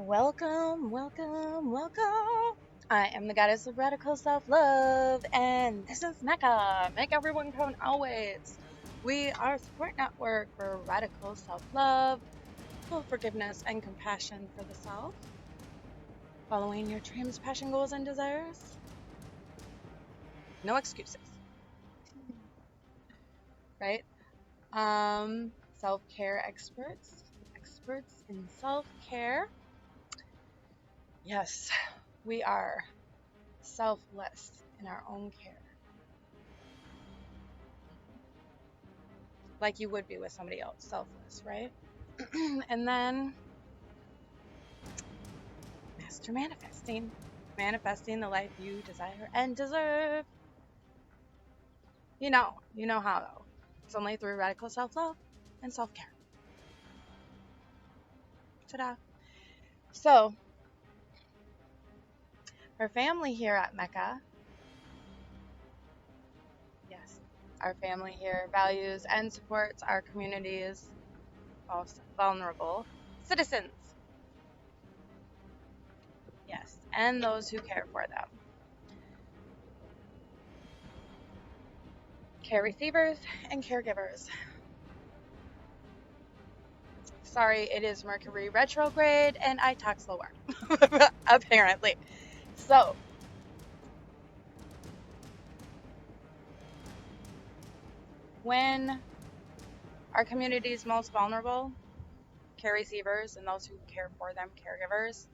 Welcome, welcome, welcome. I am the goddess of radical self love, and this is MECA. Make everyone count always. We are a support network for radical self love, full forgiveness, and compassion for the self, following your dreams, passion, goals, and desires. No excuses, right? Self care experts in self care. Yes, we are selfless in our own care, like you would be with somebody else, selfless, right? And then master manifesting the life you desire and deserve. You know how though. It's only through radical self-love and self-care. Ta-da. So, our family here at MECA, yes, our family here values and supports our community's most vulnerable citizens. Yes, and those who care for them. Care receivers and caregivers. Sorry, it is Mercury retrograde and I talk slower, apparently. So, when our community's most vulnerable, care receivers and those who care for them, caregivers,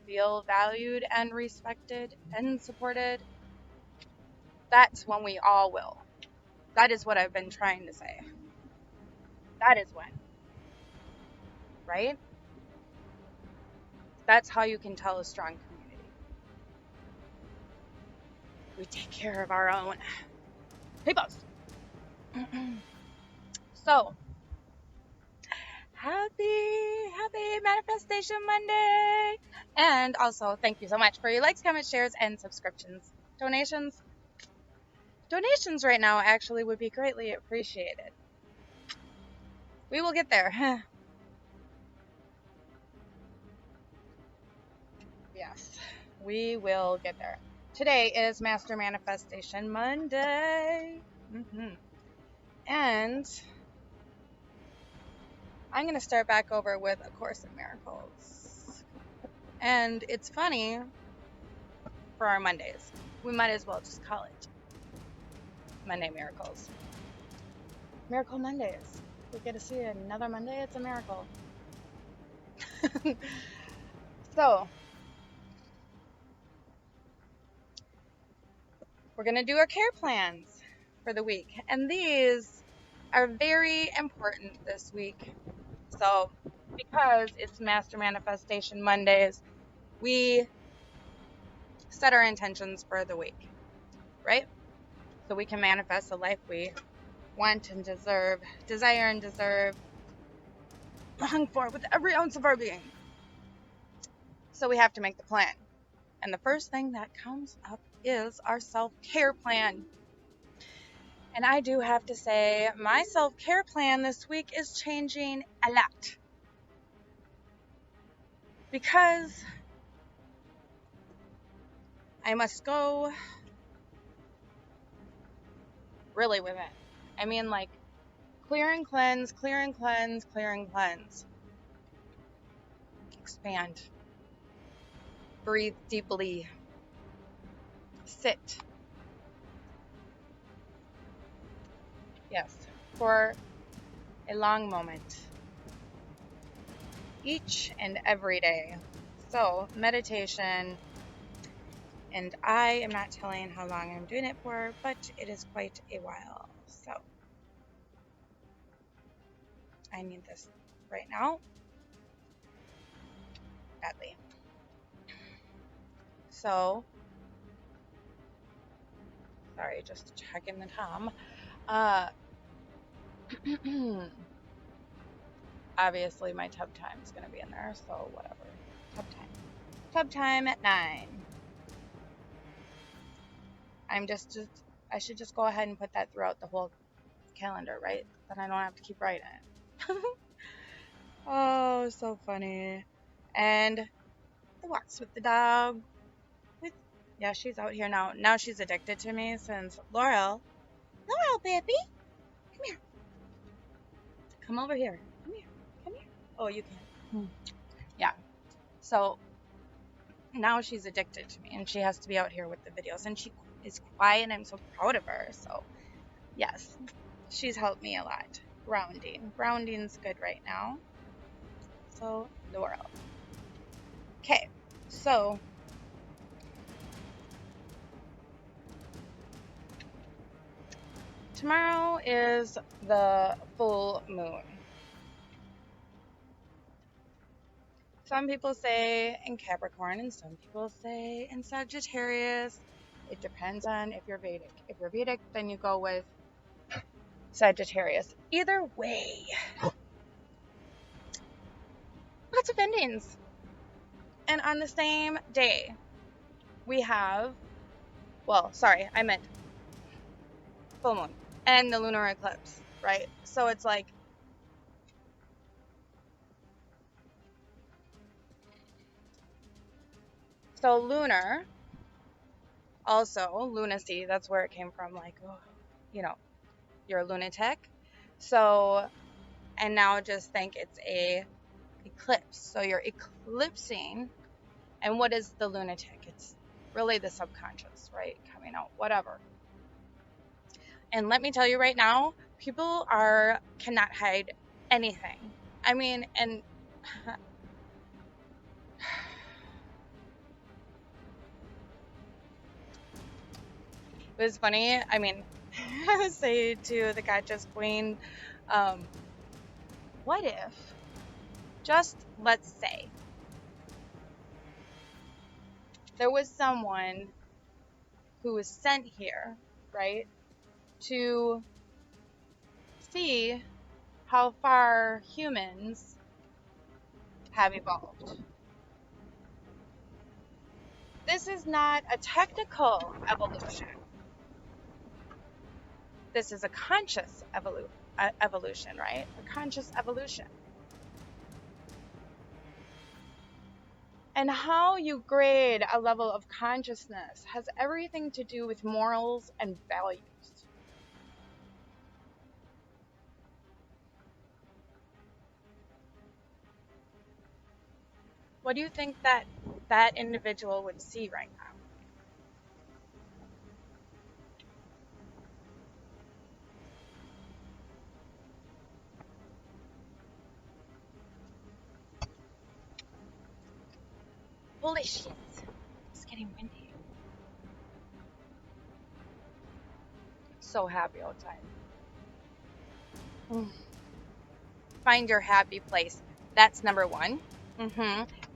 feel valued and respected and supported, that's when we all will. That is what I've been trying to say. That is when, right? That's how you can tell a strong community. We take care of our own peoples. So, happy Manifestation Monday! And also, thank you so much for your likes, comments, shares, and subscriptions. Donations right now actually would be greatly appreciated. We will get there. Yes, we will get there. Today is Master Manifestation Monday. And I'm going to start back over with A Course in Miracles. And it's funny for our Mondays. We might as well just call it Monday Miracles. Miracle Mondays. We get to see another Monday. It's a miracle. So, we're going to do our care plans for the week. And these are very important this week. So, because it's Master Manifestation Mondays, we set our intentions for the week, right? So we can manifest the life we want and desire and deserve, long for with every ounce of our being. So we have to make the plan. And the first thing that comes up is our self-care plan. And I do have to say, my self-care plan this week is changing a lot. Because I must go really with it. I mean, like, clear and cleanse, clear and cleanse, clear and cleanse. Expand. Breathe deeply. Sit. Yes, for a long moment. Each and every day. So, meditation, and I am not telling how long I'm doing it for, but it is quite a while. So, I need this right now. Badly. So, sorry, just checking the time. Obviously, my tub time is going to be in there, so whatever. Tub time. Tub time at 9. I should just go ahead and put that throughout the whole calendar, right? Then I don't have to keep writing it. Oh, so funny. And the walks with the dog. Yeah, she's out here now. Now she's addicted to me since Laurel, baby, come here. Come over here. Come here. Come here. Oh, you can't. Yeah. So now she's addicted to me and she has to be out here with the videos and she is quiet and I'm so proud of her. So yes, she's helped me a lot. Grounding's good right now. So Laurel. Okay, so tomorrow is the full moon. Some people say in Capricorn and some people say in Sagittarius. It depends on if you're Vedic. If you're Vedic, then you go with Sagittarius. Either way, lots of endings. And on the same day, we have, well, sorry, I meant full moon and the lunar eclipse, right? So it's like, so lunar, also lunacy, that's where it came from, like, oh, you know, you're a lunatic. So, and now just think it's a eclipse. So you're eclipsing. And what is the lunatic? It's really the subconscious, right? Coming out, whatever. And let me tell you right now, people cannot hide anything. I mean, and it was funny. I mean, I would say to the Gotcha's Queen, what if, just let's say, there was someone who was sent here, right, to see how far humans have evolved. This is not a technical evolution. This is a conscious evolution, right? A conscious evolution. And how you grade a level of consciousness has everything to do with morals and values. What do you think that individual would see right now? Holy shit. It's getting windy. So happy outside. Find your happy place. That's number one.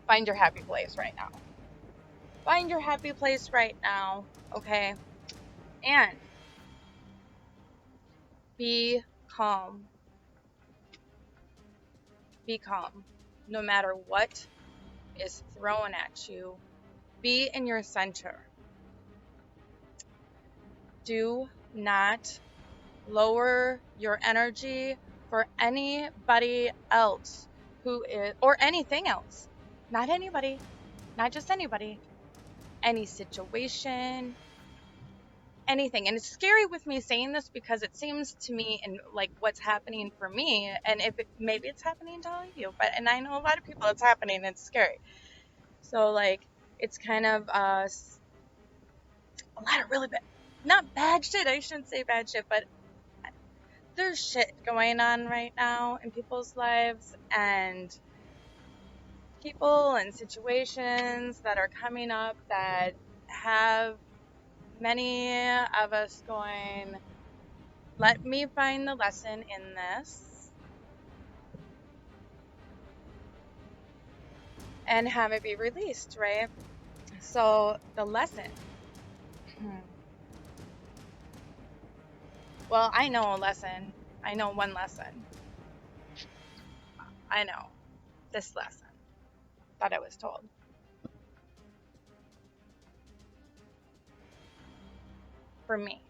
Find your happy place right now. Find your happy place right now, okay? And be calm. Be calm. No matter what is thrown at you, be in your center. Do not lower your energy for anybody else who is, or anything else. Not anybody, not just anybody, any situation, anything. And it's scary with me saying this because it seems to me and like what's happening for me, and if maybe it's happening to all of you, but and I know a lot of people it's happening and it's scary. So like it's kind of a lot of really bad, not bad shit, I shouldn't say bad shit, but there's shit going on right now in people's lives and people and situations that are coming up that have many of us going, let me find the lesson in this and have it be released, right? So the lesson. Well, I know a lesson. I know one lesson. I know this lesson that I was told. For me.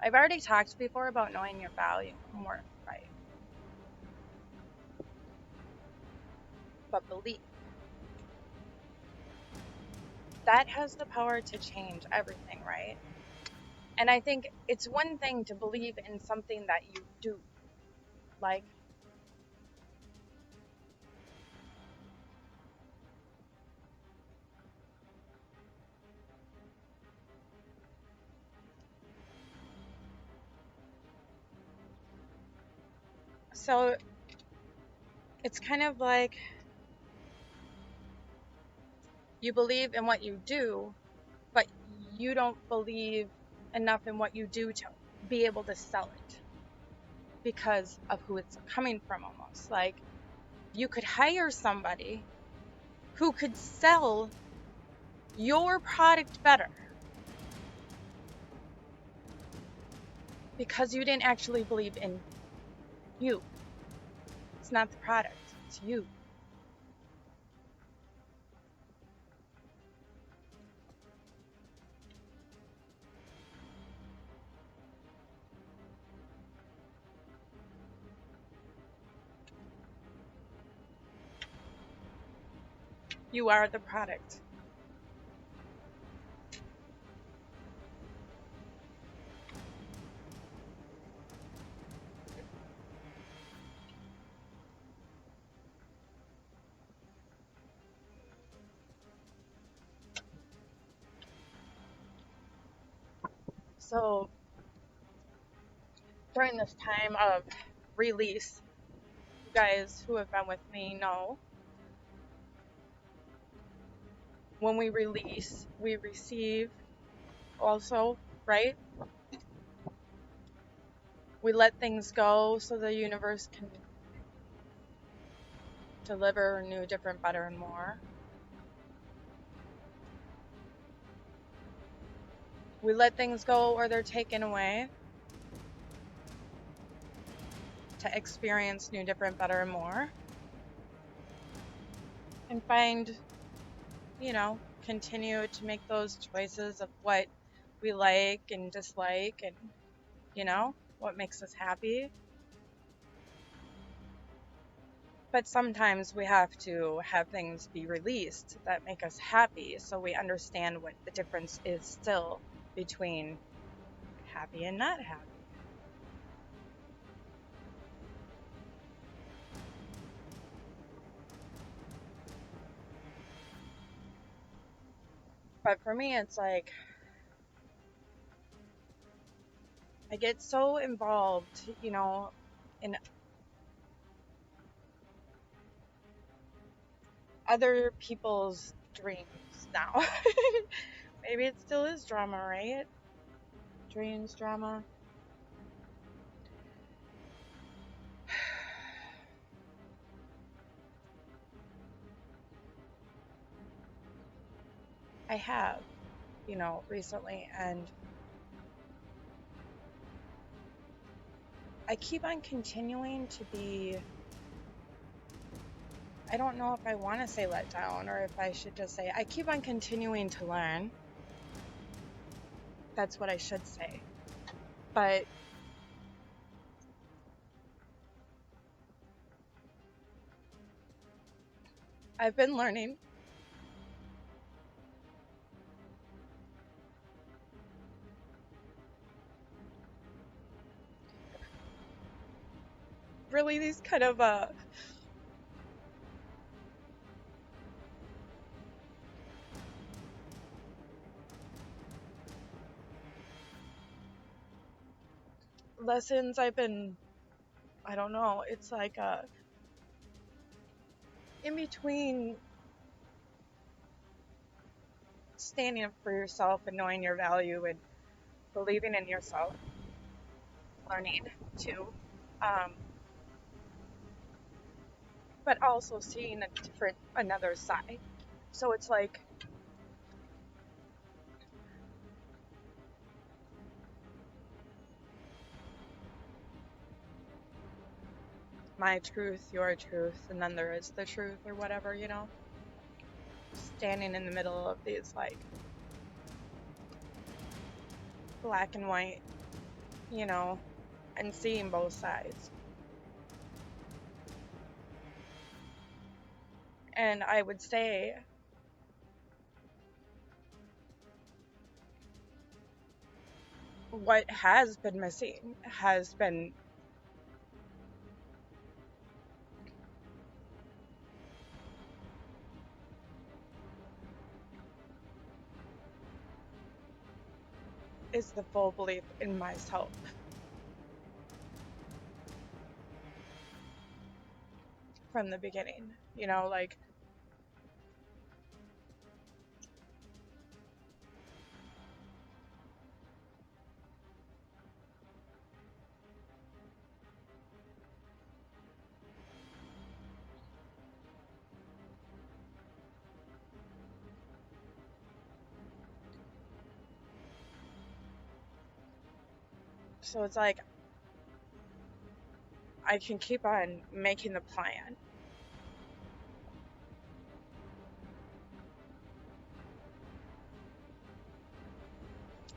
I've already talked before about knowing your value and worth, right? but belief. That has the power to change everything, right? And I think it's one thing to believe in something that you do. Like, so it's kind of like you believe in what you do, but you don't believe enough in what you do to be able to sell it because of who it's coming from almost. Like, you could hire somebody who could sell your product better because you didn't actually believe in you. It's not the product, it's you. You are the product. So during this time of release, you guys who have been with me know when we release, we receive also, right? We let things go so the universe can deliver new, different, better, and more. We let things go or they're taken away to experience new, different, better, and more. And find, continue to make those choices of what we like and dislike and, what makes us happy. But sometimes we have to have things be released that make us happy so we understand what the difference is still between happy and not happy. But for me, it's like I get so involved, in other people's dreams now. Maybe it still is drama, right? Dreams, drama. I have, recently, and I keep on continuing to be, I don't know if I want to say let down or if I should just say, I keep on continuing to learn. That's what I should say. But I've been learning. Really, these kind of lessons I've been, I don't know, it's like in between standing up for yourself and knowing your value and believing in yourself, learning too, but also seeing another side. So it's like my truth, your truth, and then there is the truth or whatever, standing in the middle of these like black and white, and seeing both sides. And I would say what has been missing has been is the full belief in myself from the beginning. You know, like, so it's like I can keep on making the plan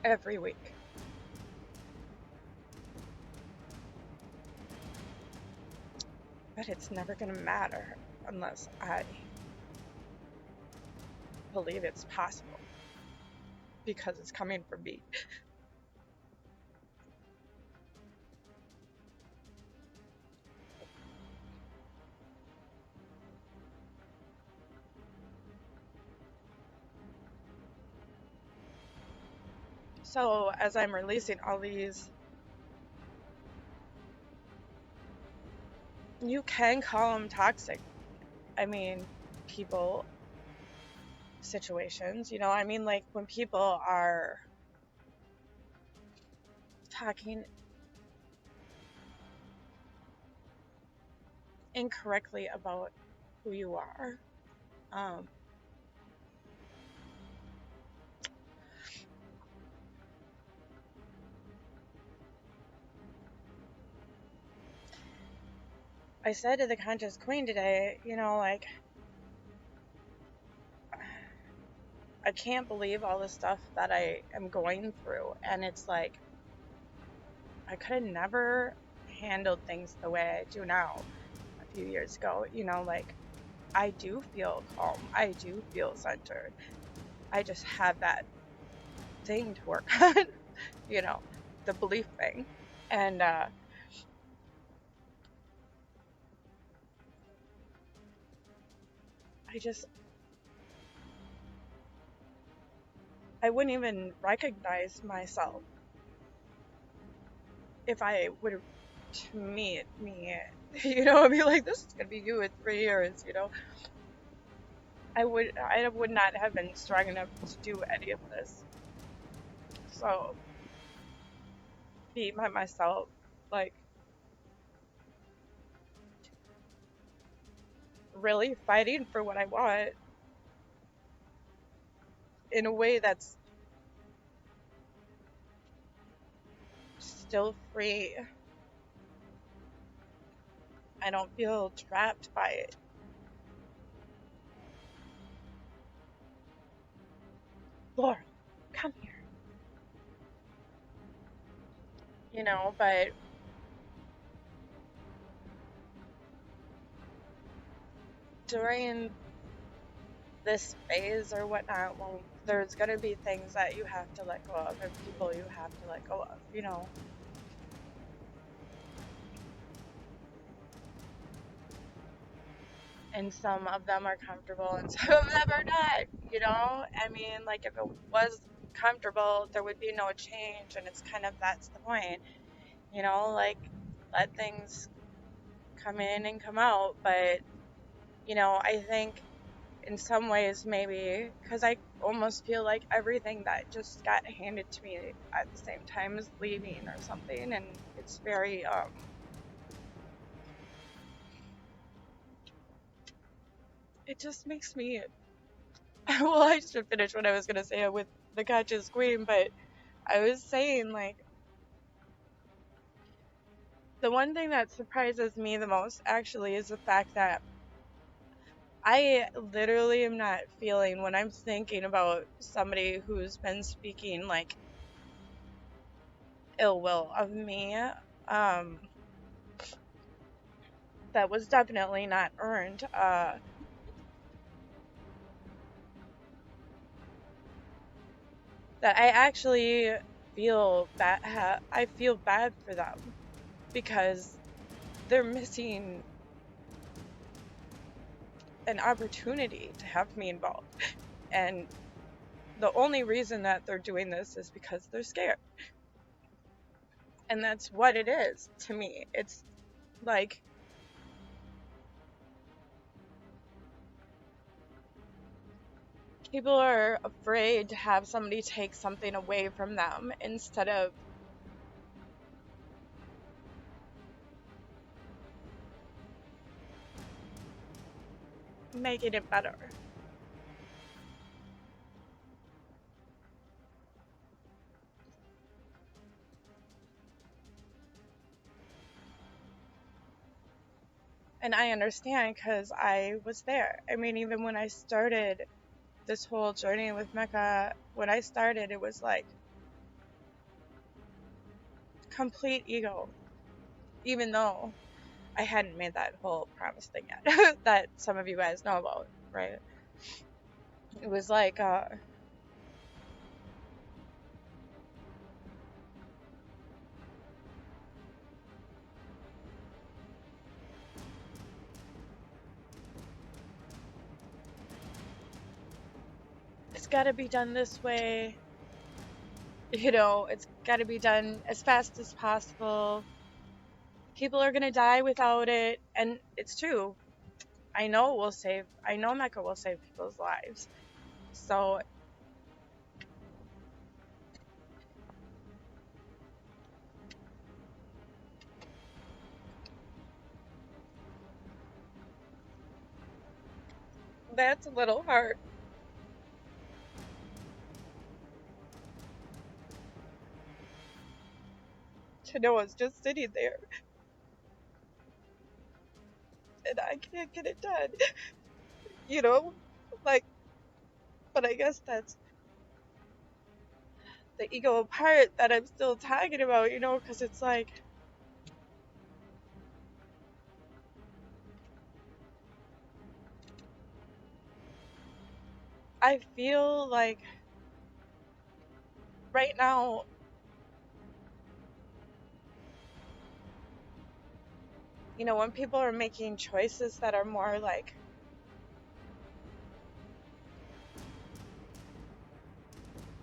every week. But it's never going to matter unless I believe it's possible because it's coming from me. So as I'm releasing all these, you can call them toxic. I mean, people, situations, you know, I mean, like when people are talking incorrectly about who you are. Um, I said to the conscious queen today, you know, like, I can't believe all the stuff that I am going through. And it's like, I could have never handled things the way I do now a few years ago. You know, like, I do feel calm. I do feel centered. I just have that thing to work on, you know, the belief thing. And I wouldn't even recognize myself if I would meet me, you know, I'd be like, this is gonna be you in 3 years, you know. I would not have been strong enough to do any of this. So be by myself, like, really fighting for what I want in a way that's still free. I don't feel trapped by it. Laura, come here. You know, but during this phase or whatnot, well, there's gonna be things that you have to let go of and people you have to let go of, you know. And some of them are comfortable and some of them are not, you know. I mean, like, if it was comfortable there would be no change, and it's kind of, that's the point, you know, like, let things come in and come out. But you know, I think in some ways maybe because I almost feel like everything that just got handed to me at the same time is leaving or something, and it's very it just makes me well, I should finish what I was gonna say with the conscious queen, but I was saying, like, the one thing that surprises me the most actually is the fact that I literally am not feeling, when I'm thinking about somebody who's been speaking like ill will of me, um, that was definitely not earned. that I actually feel bad. I feel bad for them because they're missing an opportunity to have me involved. And the only reason that they're doing this is because they're scared. And that's what it is to me. It's like, people are afraid to have somebody take something away from them instead of making it better. And I understand because I was there. I mean, even when I started this whole journey with MECA, when I started, it was like complete ego, even though I hadn't made that whole promise thing yet that some of you guys know about, right? It was like, it's got to be done this way. It's got to be done as fast as possible. People are going to die without it. And it's true. I know MECA will save people's lives. So that's a little hard to know it's just sitting there and I can't get it done. you know, like, but I guess that's the ego part that I'm still talking about, because it's like, I feel like right now, when people are making choices that are more like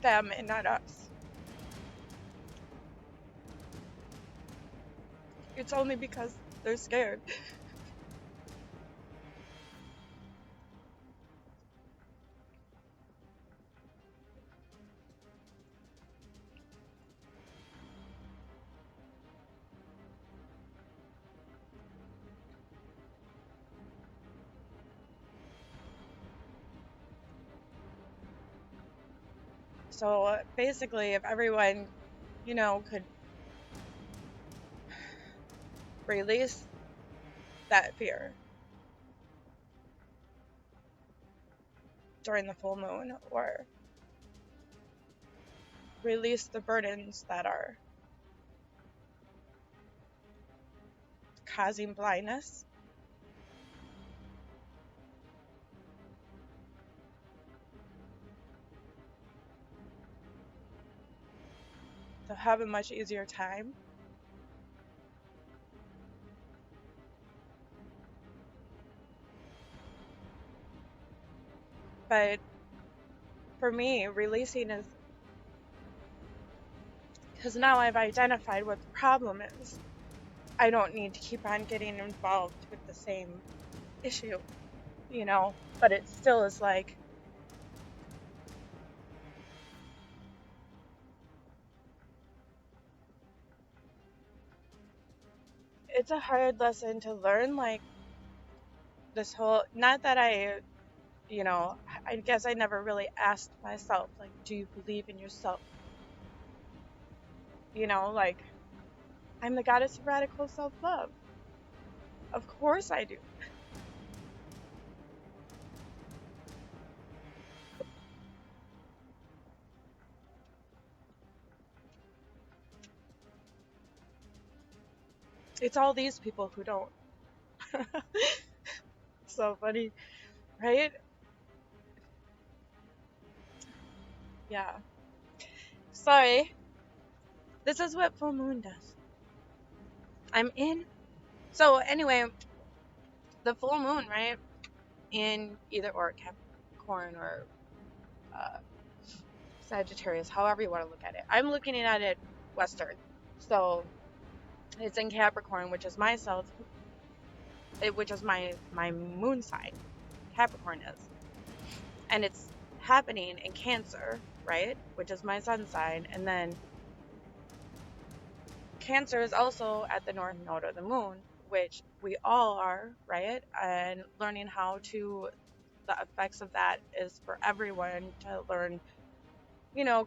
them and not us, it's only because they're scared. So basically, if everyone, could release that fear during the full moon, or release the burdens that are causing blindness, they'll have a much easier time. But for me, releasing is because now I've identified what the problem is. I don't need to keep on getting involved with the same issue, but it still is like, it's a hard lesson to learn, like, this whole, not that I guess I never really asked myself, like, do you believe in yourself? Like, I'm the goddess of radical self-love. Of course I do. It's all these people who don't. So funny, right? Yeah. sorry. This is what full moon does. I'm in. So anyway, the full moon, right? In either or Capricorn or Sagittarius, however you want to look at it. I'm looking at it Western. So it's in Capricorn, which is my moon sign. Capricorn is. And it's happening in Cancer, right? Which is my sun sign. And then Cancer is also at the north node of the moon, which we all are, right? And learning how to, the effects of that is for everyone to learn,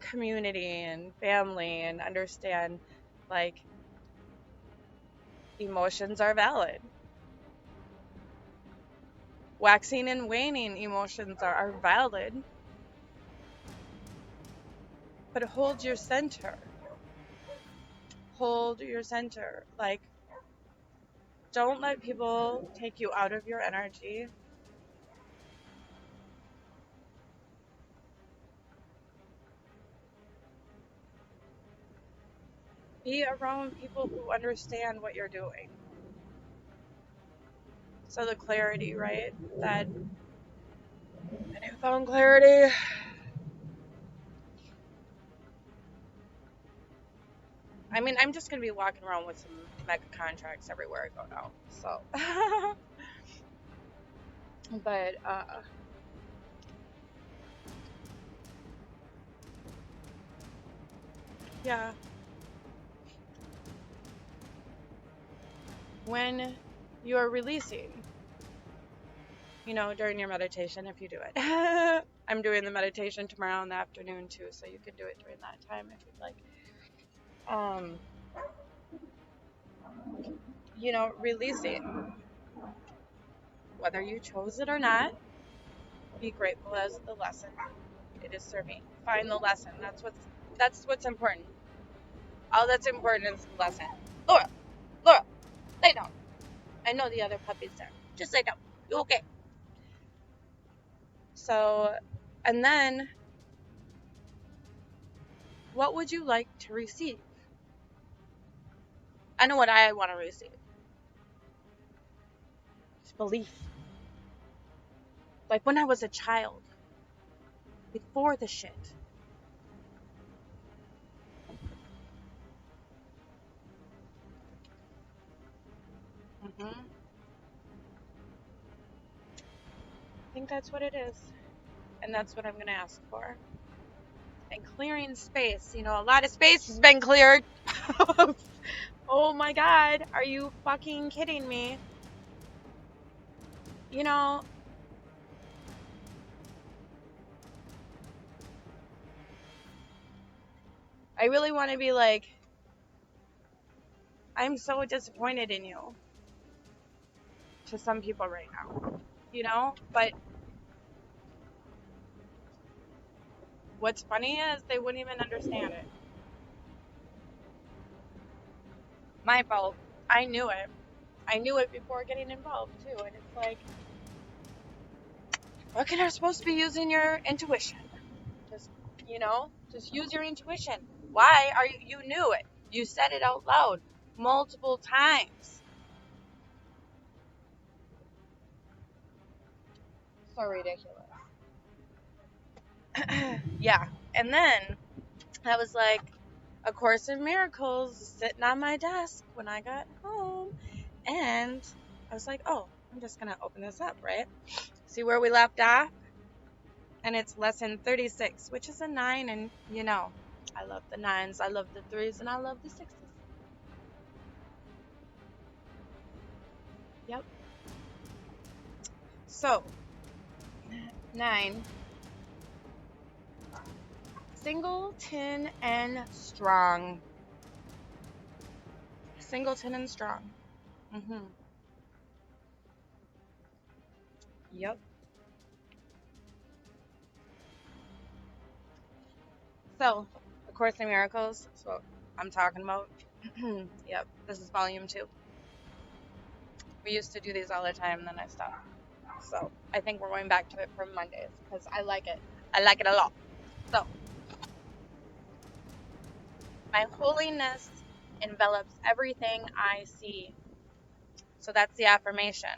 community and family and understand, like, emotions are valid. Waxing and waning emotions are valid. But hold your center. Hold your center. Like, don't let people take you out of your energy. Be around people who understand what you're doing. So the clarity, right? That I found clarity. I mean, I'm just going to be walking around with some MECA contracts everywhere I go now. So, but, yeah. When you're releasing, during your meditation, if you do it. I'm doing the meditation tomorrow in the afternoon too, so you can do it during that time if you'd like. Releasing, whether you chose it or not, be grateful as the lesson it is serving. Find the lesson. That's what's important. All that's important is the lesson. Laura, lay down. I know the other puppy's there. Just lay down. You okay? So, and then, what would you like to receive? I know what I want to receive. It's belief. Like when I was a child. Before the shit. I think that's what it is. And that's what I'm going to ask for. And clearing space. A lot of space has been cleared. Oh my God. Are you fucking kidding me? I really want to be like, I'm so disappointed in you. To some people right now. But what's funny is they wouldn't even understand it. My fault. I knew it. I knew it before getting involved too. And it's like, what can I supposed to be using your intuition? Just use your intuition. Why are you knew it? You said it out loud multiple times. So ridiculous. Yeah. And then I was like, A Course in Miracles sitting on my desk when I got home. And I was like, oh, I'm just going to open this up, right? See where we left off? And it's lesson 36, which is a 9. And, I love the 9s, I love the 3s, and I love the 6s. Yep. So, 9. Singleton and strong. Singleton and strong. Yep. So, A Course in Miracles. That's what I'm talking about. Yep. This is volume 2. We used to do these all the time, and then I stopped. So, I think we're going back to it for Mondays, because I like it. I like it a lot. So, My holiness envelops everything I see. So that's the affirmation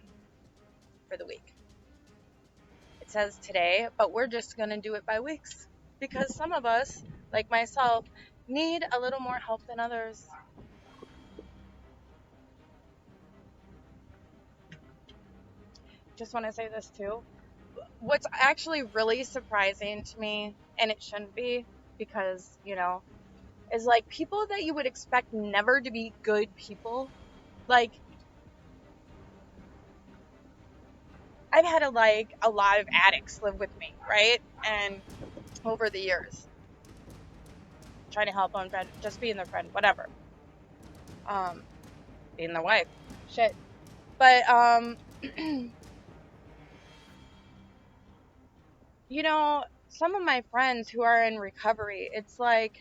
for the week. It says today, but we're just going to do it by weeks because some of us, like myself, need a little more help than others. Just want to say this too. What's actually really surprising to me, and it shouldn't be because, is like people that you would expect never to be good people. Like, I've had a lot of addicts live with me, right? And over the years, trying to help them, just being their friend, whatever. Being their wife, shit. But some of my friends who are in recovery, it's like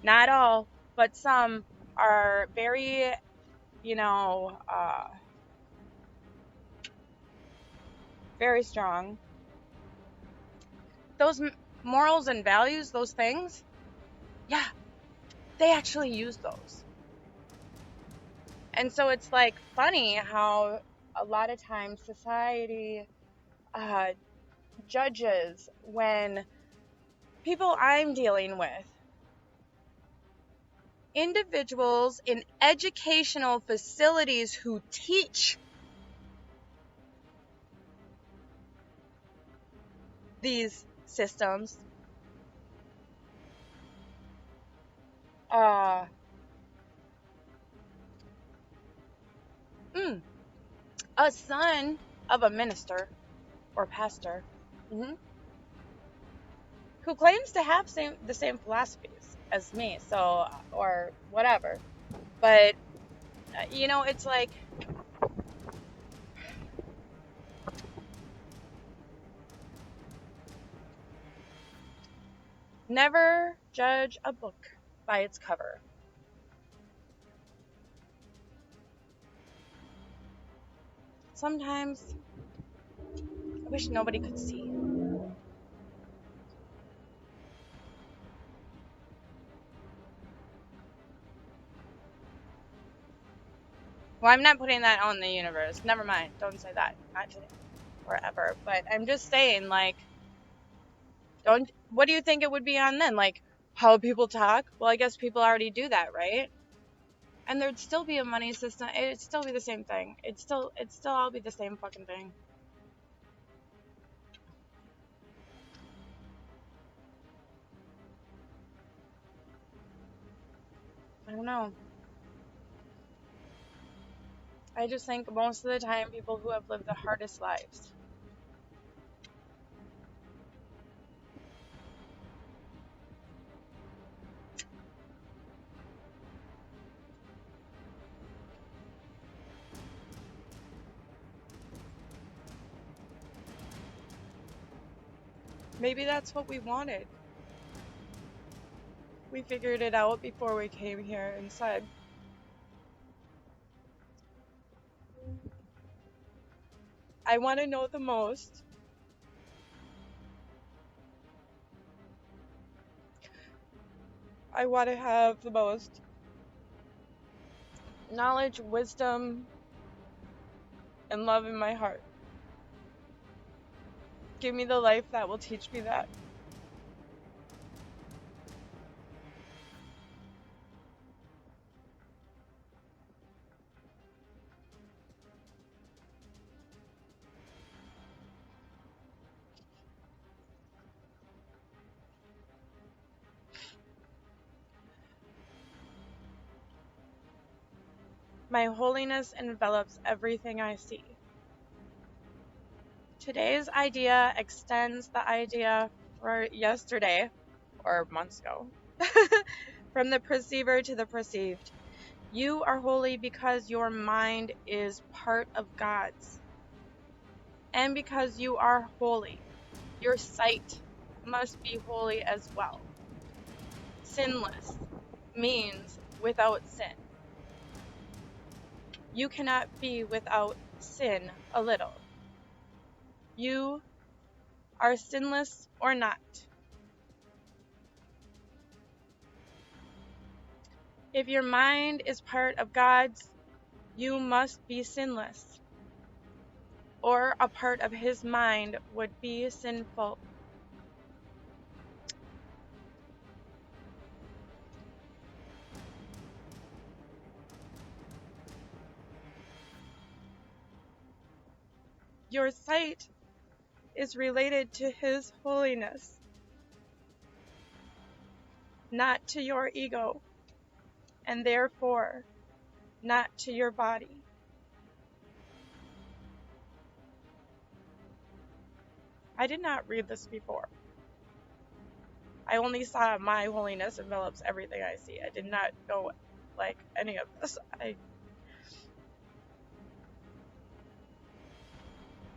not all, but some are very, very strong. Those morals and values, those things, yeah, they actually use those. And so it's like funny how a lot of times society judges when people I'm dealing with, individuals in educational facilities who teach these systems, a son of a minister or pastor, who claims to have the same philosophies as me, so, or whatever, but it's like, never judge a book by its cover. Sometimes I wish nobody could see. Well, I'm not putting that on the universe. Never mind. Don't say that. Not today or ever. But I'm just saying, like, what do you think it would be on then? Like, how people talk? Well, I guess people already do that, right? And there'd still be a money system. It'd still be the same thing. It'd still all be the same fucking thing. I don't know. I just think most of the time people who have lived the hardest lives, maybe that's what we wanted. We figured it out before we came here and said, I want to know the most. I want to have the most knowledge, wisdom, and love in my heart. Give me the life that will teach me that. My holiness envelops everything I see. Today's idea extends the idea for yesterday, or months ago, from the perceiver to the perceived. You are holy because your mind is part of God's. And because you are holy, your sight must be holy as well. Sinless means without sin. You cannot be without sin a little. You are sinless or not. If your mind is part of God's, you must be sinless, or a part of his mind would be sinful. Your sight is related to his holiness, not to your ego, and therefore not to your body. I did not read this before. I only saw my holiness envelops everything I see. I did not know like any of this.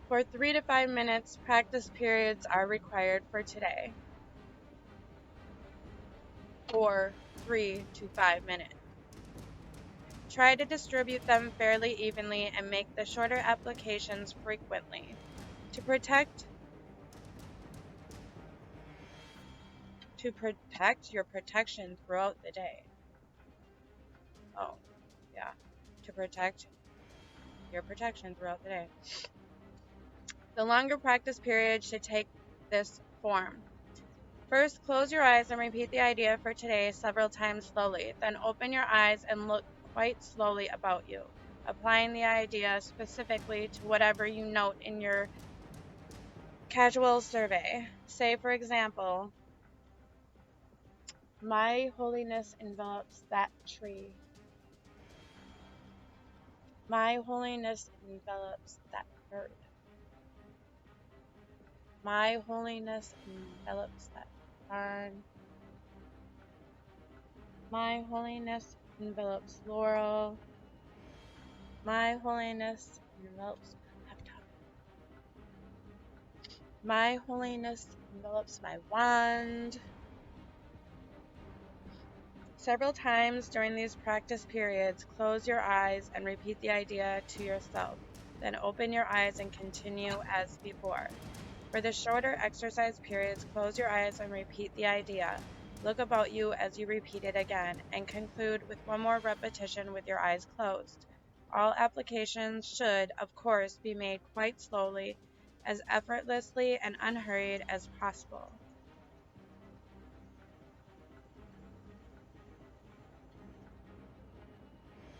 For 3 to 5 minutes, practice periods are required for today. For 3 to 5 minutes. Try to distribute them fairly evenly and make the shorter applications frequently. To protect your protection throughout the day. Oh, yeah. To protect your protection throughout the day. The longer practice period should take this form. First, close your eyes and repeat the idea for today several times slowly. Then open your eyes and look quite slowly about you, applying the idea specifically to whatever you note in your casual survey. Say, for example, my holiness envelops that tree. My holiness envelops that bird. My holiness envelops that barn. My holiness envelops Laurel. My holiness envelops my laptop. My holiness envelops my wand. Several times during these practice periods, close your eyes and repeat the idea to yourself. Then open your eyes and continue as before. For the shorter exercise periods, close your eyes and repeat the idea. Look about you as you repeat it again, and conclude with one more repetition with your eyes closed. All applications should, of course, be made quite slowly, as effortlessly and unhurried as possible.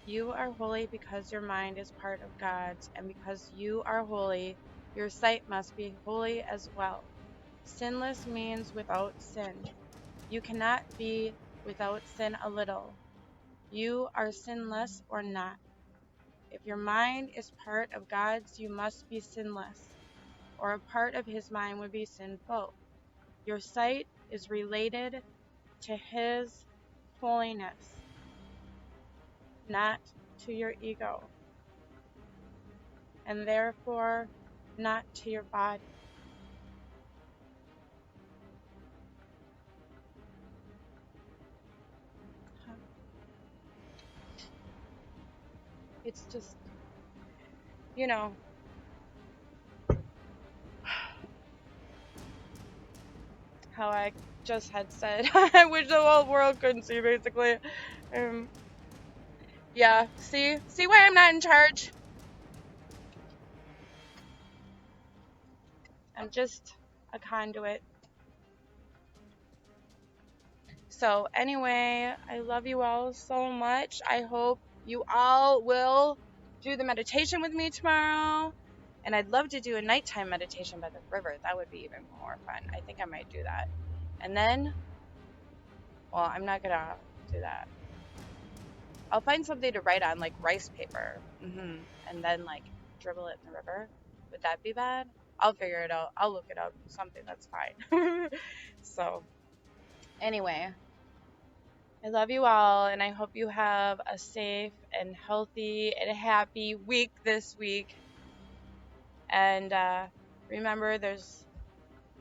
You are holy because your mind is part of God's, and because you are holy, your sight must be holy as well. Sinless means without sin. You cannot be without sin a little. You are sinless or not. If your mind is part of God's, you must be sinless, or a part of his mind would be sinful. Your sight is related to his holiness, not to your ego, and therefore not to your body. It's just, you know, how I just had said, I wish the whole world couldn't see, basically. Yeah, see why I'm not in charge? I'm just a conduit. So anyway, I love you all so much. I hope you all will do the meditation with me tomorrow. And I'd love to do a nighttime meditation by the river. That would be even more fun. I think I might do that. And then, well, I'm not going to do that. I'll find something to write on, like rice paper. And then, like, dribble it in the river. Would that be bad? I'll figure it out. I'll look it up. Something that's fine. So, anyway, I love you all, and I hope you have a safe and healthy and happy week this week. And remember, there's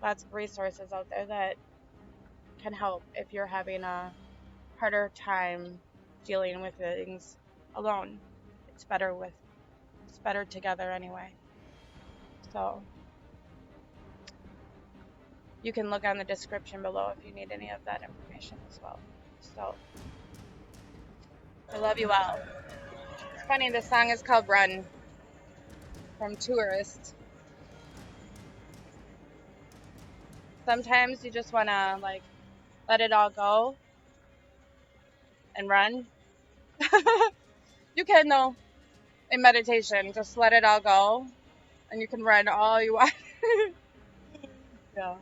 lots of resources out there that can help if you're having a harder time dealing with things alone. It's better together anyway. So you can look on the description below if you need any of that information as well. So I love you all. It's funny, this song is called Run from Tourist. Sometimes you just want to, like, let it all go and run. You can, though, in meditation, just let it all go and you can run all you want. Yeah,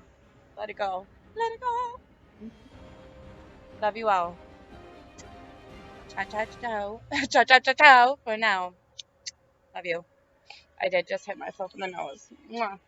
let it go. Let it go. Love you all. Ciao, ciao, ciao. Ciao, ciao, ciao, ciao for now. Love you. I did just hit myself in the nose. Mwah.